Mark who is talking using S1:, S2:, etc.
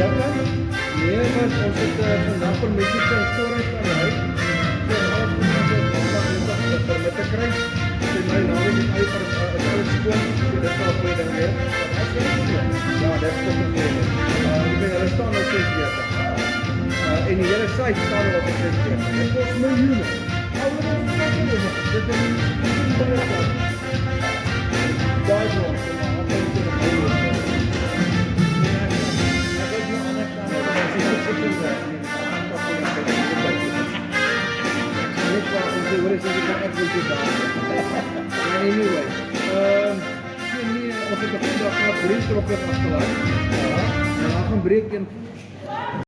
S1: Ja kan? Nee, maar ons het vandag permissie van storage aan huis. So, ons moet maandag woensdag permitte kry. So, my naam is uit vir alles skoon. So, dit sal goeie ding weer. Ja, dit is tot die rede. Ek weet, hulle staan nou 6 weke. En die hele site staan al op 6 weke. Dit kost miljoene. Dit is Duitsland. Anyway, ons het 'n goeie dag gehad, breek trokke afgelaai. Ja, en dan gaan breek en